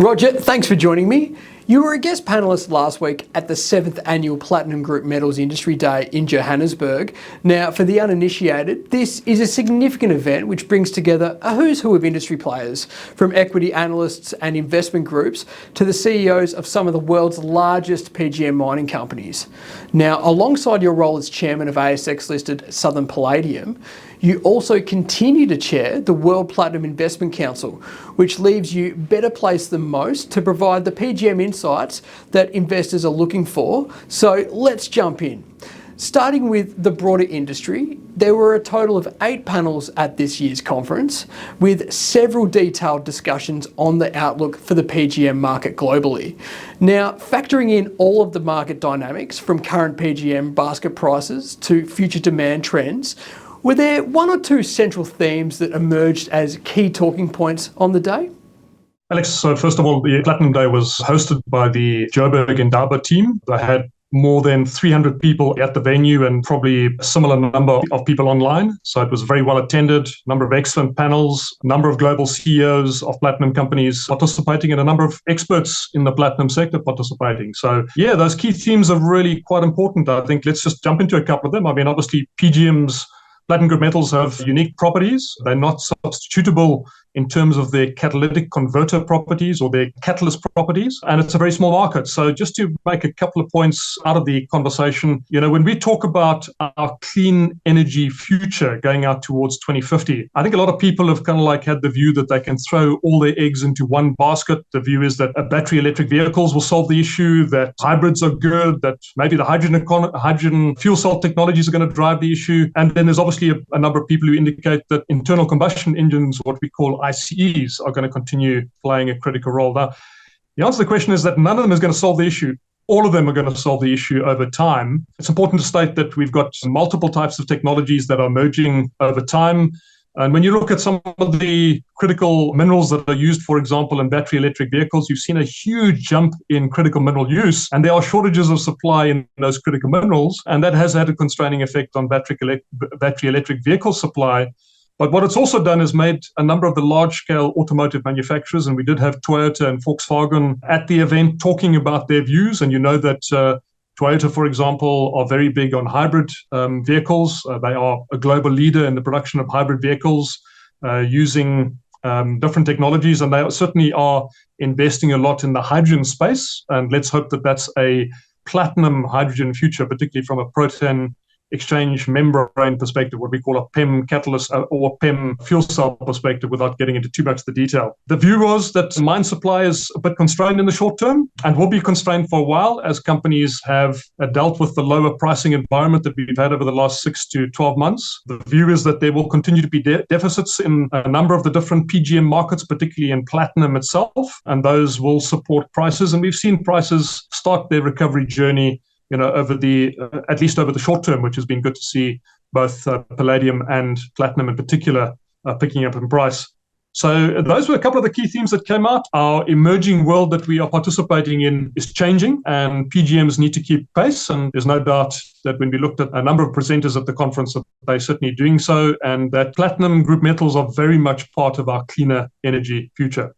Roger, thanks for joining me. You were a guest panellist last week at the 7th Annual Platinum Group Metals Industry Day in Johannesburg. Now, for the uninitiated, this is a significant event which brings together a who's who of industry players, from equity analysts and investment groups to the CEOs of some of the world's largest PGM mining companies. Now, alongside your role as chairman of ASX-listed Southern Palladium, you also continue to chair the World Platinum Investment Council, which leaves you better placed than most to provide the PGM insights that investors are looking for. So let's jump in. Starting with the broader industry, there were a total of 8 panels at this year's conference, with several detailed discussions on the outlook for the PGM market globally. Now, factoring in all of the market dynamics, from current PGM basket prices to future demand trends, were there one or two central themes that emerged as key talking points on the day? Alex, so first of all, the Platinum Day was hosted by the Joburg and Indaba team. They had more than 300 people at the venue and probably a similar number of people online. So it was very well attended, a number of excellent panels, a number of global CEOs of platinum companies participating, and a number of experts in the platinum sector participating. So yeah, those key themes are really quite important. I think let's just jump into a couple of them. I mean, obviously, PGMs, platinum group metals, have unique properties. They're not substitutable in terms of their catalytic converter properties or their catalyst properties, and it's a very small market. So just to make a couple of points out of the conversation, when we talk about our clean energy future going out towards 2050, I think a lot of people have kind of like had the view that they can throw all their eggs into one basket. The view is that battery electric vehicles will solve the issue, that hybrids are good, that maybe the hydrogen fuel cell technologies are going to drive the issue. And then there's obviously a number of people who indicate that internal combustion engines, what we call ICEs, are going to continue playing a critical role. Now, the answer to the question is that none of them is going to solve the issue. All of them are going to solve the issue over time. It's important to state that we've got multiple types of technologies that are emerging over time. And when you look at some of the critical minerals that are used, for example, in battery electric vehicles, you've seen a huge jump in critical mineral use, and there are shortages of supply in those critical minerals, and that has had a constraining effect on battery electric vehicle supply. But what it's also done is made a number of the large-scale automotive manufacturers, and we did have Toyota and Volkswagen at the event talking about their views. And you know that Toyota, for example, are very big on hybrid vehicles. They are a global leader in the production of hybrid vehicles using different technologies, and they certainly are investing a lot in the hydrogen space. And let's hope that that's a platinum hydrogen future, particularly from a proton exchange membrane perspective, what we call a PEM catalyst or PEM fuel cell perspective, without getting into too much of the detail. The view was that mine supply is a bit constrained in the short term and will be constrained for a while as companies have dealt with the lower pricing environment that we've had over the last 6 to 12 months. The view is that there will continue to be deficits in a number of the different PGM markets, particularly in platinum itself, and those will support prices. And we've seen prices start their recovery journey over at least over the short term, which has been good to see both palladium and platinum in particular picking up in price. So those were a couple of the key themes that came out. Our emerging world that we are participating in is changing, and PGMs need to keep pace. And there's no doubt that when we looked at a number of presenters at the conference, that they're certainly doing so, and that platinum group metals are very much part of our cleaner energy future.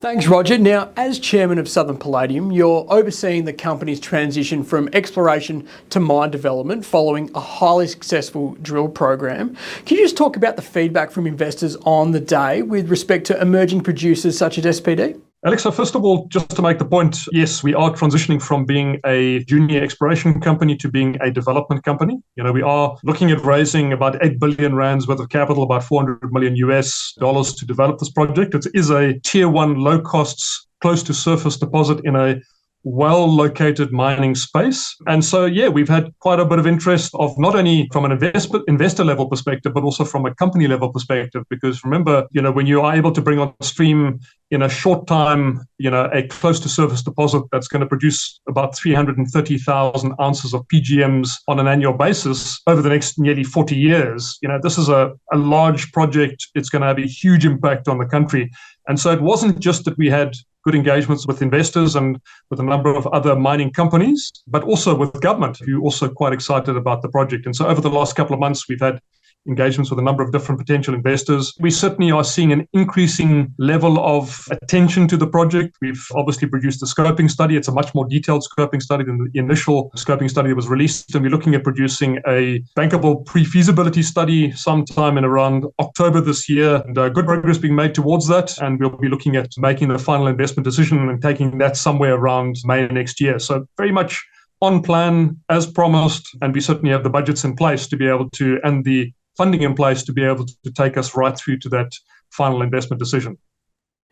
Thanks, Roger. Now, as chairman of Southern Palladium, you're overseeing the company's transition from exploration to mine development following a highly successful drill program. Can you just talk about the feedback from investors on the day with respect to emerging producers such as SPD? Alex, so first of all, just to make the point, yes, we are transitioning from being a junior exploration company to being a development company. We are looking at raising about 8 billion rands worth of capital, about $400 million to develop this project. It is a tier 1 low costs, close to surface deposit in a well-located mining space. And so, yeah, we've had quite a bit of interest of not only from an investor level perspective, but also from a company level perspective. Because remember, when you are able to bring on stream in a short time, a close to surface deposit that's going to produce about 330,000 ounces of PGMs on an annual basis over the next nearly 40 years, this is a large project. It's going to have a huge impact on the country. And so it wasn't just that we had good engagements with investors and with a number of other mining companies, but also with government, who are also quite excited about the project. And so over the last couple of months, we've had engagements with a number of different potential investors. We certainly are seeing an increasing level of attention to the project. We've obviously produced a scoping study. It's a much more detailed scoping study than the initial scoping study that was released. And we're looking at producing a bankable pre-feasibility study sometime in around October this year. And good progress being made towards that. And we'll be looking at making the final investment decision and taking that somewhere around May next year. So very much on plan as promised. And we certainly have the budgets in place to be able to, and the funding in place to be able to take us right through to that final investment decision.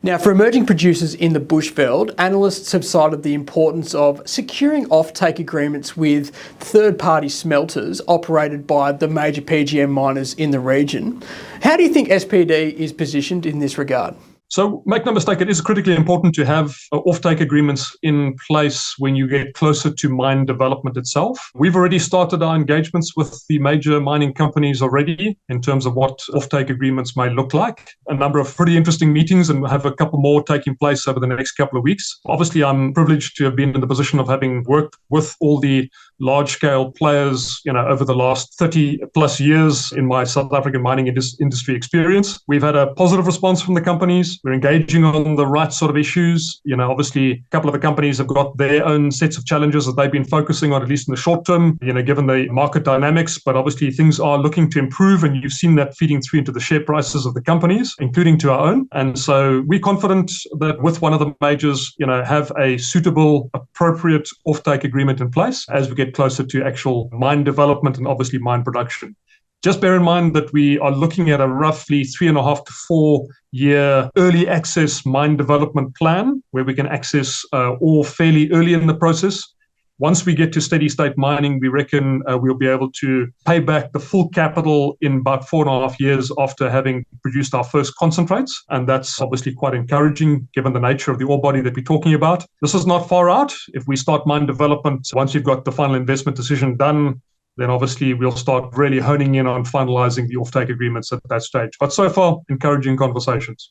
Now, for emerging producers in the bushveld, analysts have cited the importance of securing offtake agreements with third-party smelters operated by the major PGM miners in the region. How do you think SPD is positioned in this regard? So make no mistake, it is critically important to have offtake agreements in place when you get closer to mine development itself. We've already started our engagements with the major mining companies already in terms of what offtake agreements may look like. A number of pretty interesting meetings, and we'll have a couple more taking place over the next couple of weeks. Obviously, I'm privileged to have been in the position of having worked with all the large-scale players, over the last 30 plus years in my South African mining industry experience. We've had a positive response from the companies. We're engaging on the right sort of issues. Obviously, a couple of the companies have got their own sets of challenges that they've been focusing on, at least in the short term, given the market dynamics. But obviously, things are looking to improve, and you've seen that feeding through into the share prices of the companies, including to our own. And so we're confident that with one of the majors, have a suitable, appropriate offtake agreement in place as we get closer to actual mine development and obviously mine production. Just bear in mind that we are looking at a roughly 3.5 to 4 year early access mine development plan where we can access ore fairly early in the process. Once we get to steady state mining, we reckon we'll be able to pay back the full capital in about 4.5 years after having produced our first concentrates. And that's obviously quite encouraging given the nature of the ore body that we're talking about. This is not far out. If we start mine development, once you've got the final investment decision done, then obviously we'll start really honing in on finalizing the offtake agreements at that stage. But so far, encouraging conversations.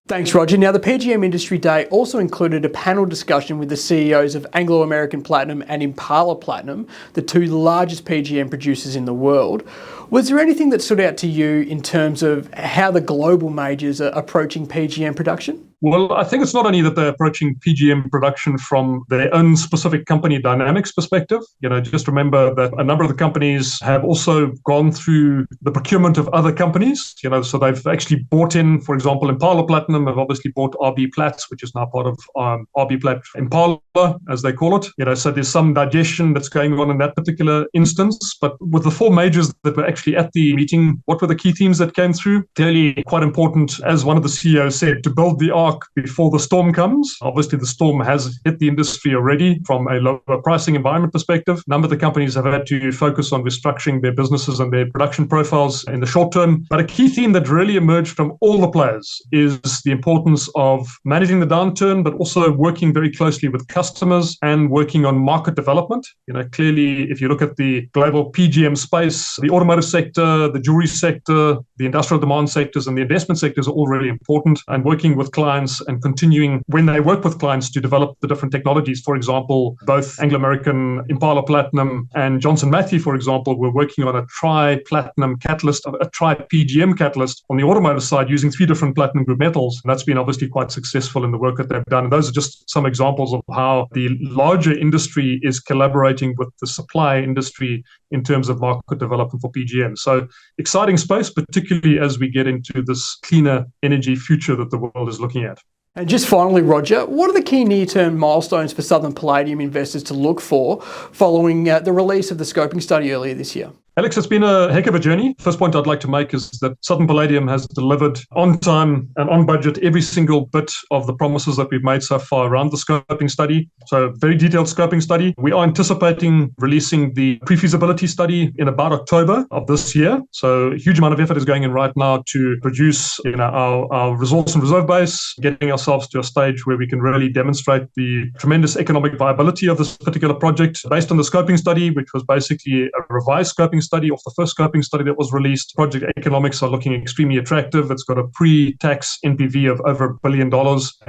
Thanks, Roger. Now, the PGM Industry Day also included a panel discussion with the CEOs of Anglo American Platinum and Impala Platinum, the two largest PGM producers in the world. Was there anything that stood out to you in terms of how the global majors are approaching PGM production? Well, I think it's not only that they're approaching PGM production from their own specific company dynamics perspective. Just remember that a number of the companies have also gone through the procurement of other companies. So they've actually bought in, for example, Impala Platinum have obviously bought RB Plats, which is now part of RB Plat Impala, as they call it. So there's some digestion that's going on in that particular instance. But with the four majors that were actually at the meeting, what were the key themes that came through? Clearly quite important, as one of the CEOs said, to build the ark before the storm comes. Obviously, the storm has hit the industry already from a lower pricing environment perspective. A number of the companies have had to focus on restructuring their businesses and their production profiles in the short term. But a key theme that really emerged from all the players is the importance of managing the downturn, but also working very closely with customers and working on market development. Clearly, if you look at the global PGM space, the automotive sector, the jewelry sector, the industrial demand sectors, and the investment sectors are all really important. And working with clients and continuing when they work with clients to develop the different technologies. For example, both Anglo American Impala Platinum and Johnson Matthey, for example, were working on a tri-platinum catalyst, a tri-PGM catalyst on the automotive side using 3 different platinum group metals. And that's been obviously quite successful in the work that they've done. And those are just some examples of how the larger industry is collaborating with the supply industry in terms of market development for PGM. So exciting space, particularly as we get into this cleaner energy future that the world is looking at. And just finally, Roger, what are the key near-term milestones for Southern Palladium investors to look for following the release of the scoping study earlier this year? Alex, it's been a heck of a journey. First point I'd like to make is that Southern Palladium has delivered on time and on budget every single bit of the promises that we've made so far around the scoping study. So very detailed scoping study. We are anticipating releasing the pre-feasibility study in about October of this year. So a huge amount of effort is going in right now to produce our resource and reserve base, getting ourselves to a stage where we can really demonstrate the tremendous economic viability of this particular project based on the scoping study, which was basically a revised scoping study, off the first scoping study that was released. Project economics are looking extremely attractive. It's got a pre-tax NPV of over $1 billion.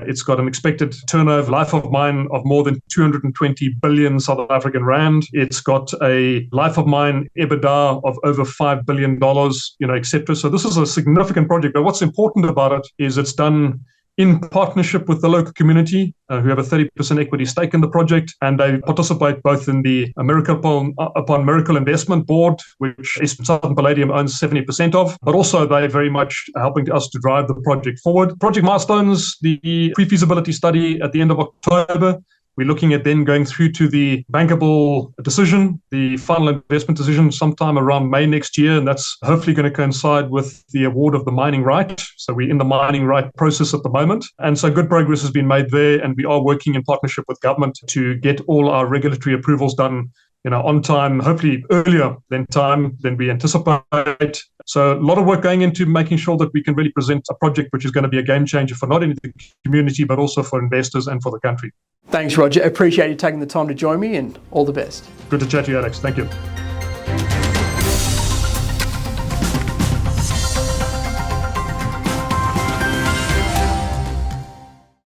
It's got an expected turnover life of mine of more than 220 billion South African rand. It's got a life of mine EBITDA of over $5 billion, etc. So this is a significant project. But what's important about it is it's done in partnership with the local community who have a 30% equity stake in the project, and they participate both in the Miracle Upon Miracle Investment Board, which Southern Palladium owns 70% of, but also they're very much helping us to drive the project forward. Project milestones, the pre-feasibility study at the end of October. We're looking at then going through to the bankable decision, the final investment decision sometime around May next year, and that's hopefully going to coincide with the award of the mining right. So we're in the mining right process at the moment. And so good progress has been made there, and we are working in partnership with government to get all our regulatory approvals done on time, hopefully earlier than we anticipate. So a lot of work going into making sure that we can really present a project which is going to be a game changer for not only the community, but also for investors and for the country. Thanks, Roger. Appreciate you taking the time to join me, and all the best. Good to chat to you, Alex. Thank you.